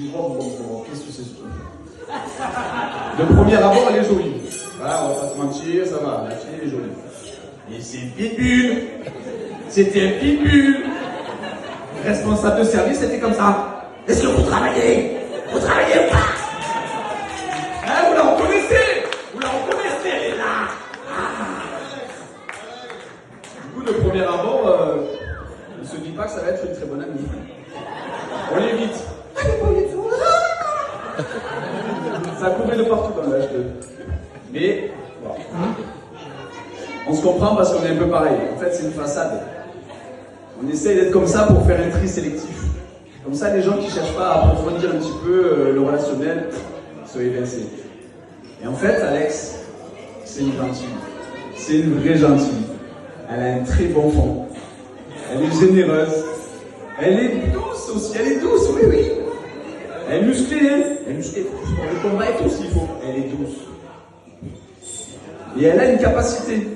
dis, bon, qu'est-ce que c'est ce truc? De premier abord, elle est jolie. Voilà, on va pas se mentir, ça va, la fille, elle est jolie. Et c'est une pitbull. C'était un pitbull. Responsable de service, c'était comme ça. Est-ce que vous travaillez? Vous travaillez ou pas? Hein, vous la reconnaissez? Vous la reconnaissez, elle est là. Du coup, de premier abord, on ne se dit pas que ça va être une très bonne amie. On l'évite. Ça courait de partout dans l'âge de... Mais, voilà. On se comprend parce qu'on est un peu pareil. En fait, c'est une façade. On essaye d'être comme ça pour faire un tri sélectif. Comme ça, les gens qui ne cherchent pas à approfondir un petit peu le relationnel sont évincés. Et en fait, Alex, c'est une gentille. C'est une vraie gentille. Elle a un très bon fond. Elle est généreuse. Elle est douce aussi. Elle est douce, oui, oui. Elle est musclée, hein. Elle est musclée. On le combat et tout s'il faut. Elle est douce. Et elle a une capacité.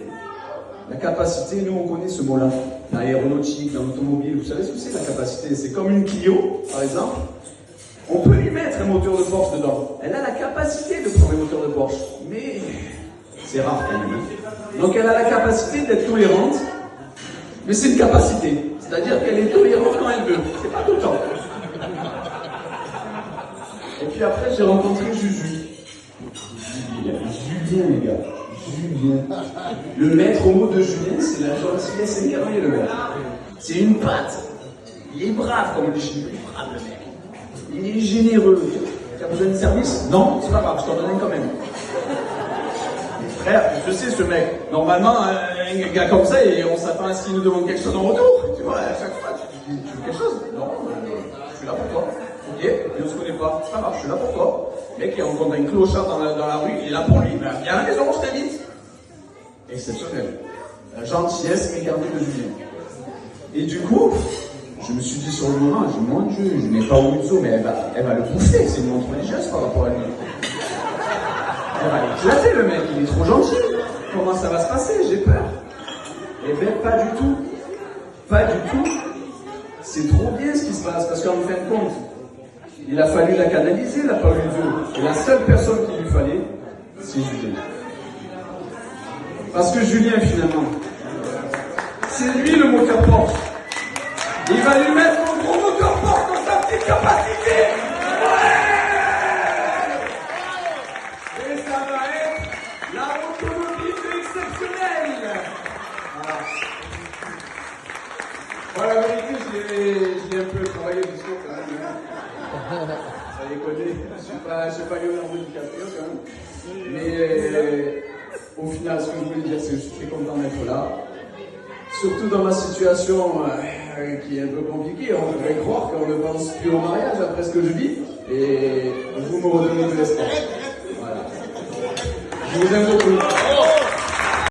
La capacité, nous on connaît ce mot-là. Dans l'aéronautique, dans l'automobile, vous savez ce que c'est la capacité? C'est comme une Clio, par exemple. On peut lui mettre un moteur de Porsche dedans. Elle a la capacité de prendre un moteur de Porsche. Mais c'est rare quand même. Donc elle a la capacité d'être tolérante. Mais c'est une capacité. C'est-à-dire qu'elle est tolérante quand elle veut. C'est pas tout le temps. Et puis après, j'ai rencontré Juju. Julien, les gars. Julien. Le maître mot de Julien, c'est la gentillesse incarnée, le mec. C'est une patte. Il est brave, comme on dit chez nous. Il est brave, le mec. Il est généreux. Tu as besoin de service? Non, c'est pas grave, je t'en donne un quand même. Frère, je sais ce mec. Normalement, un gars comme ça, on s'attend à ce qu'il nous demande quelque chose en retour. Tu vois, à chaque fois, tu veux quelque chose? Non, je suis là pour toi. Ok, et on se connaît pas. C'est pas grave, je suis là pour toi. Le mec, il rencontre un clochard dans la rue, il est là pour lui. Ben, viens à la maison, je t'invite. Exceptionnel. La gentillesse incarnée de Julien. Et du coup, je me suis dit sur le moment, je dis, mon Dieu, je n'ai pas Ouzo, mais elle va le bouffer. C'est une montre religieuse par rapport à lui. Elle va l'éclater, le mec, il est trop gentil. Comment ça va se passer? J'ai peur. Eh bien, pas du tout. Pas du tout. C'est trop bien ce qui se passe, parce qu'en fin de compte, il a fallu la canaliser, la parole de Dieu. Et la seule personne qu'il lui fallait, c'est Julien. Parce que Julien, finalement, c'est lui le moteur Porsche. Il va lui mettre mon gros moteur Porsche dans sa petite capacité. Ouais! Et ça va être la automobile exceptionnelle. Voilà. La vérité, je l'ai un peu travaillé du soir quand même. Ça les connaît. Je suis pas Leonardo DiCaprio quand même. Mais au final, ce que je voulais dire, c'est que je suis très content d'être là. Surtout dans ma situation qui est un peu compliquée. On devrait croire qu'on ne pense plus au mariage après ce que je vis. Et vous me redonnez de l'espoir. Voilà. Je vous aime beaucoup.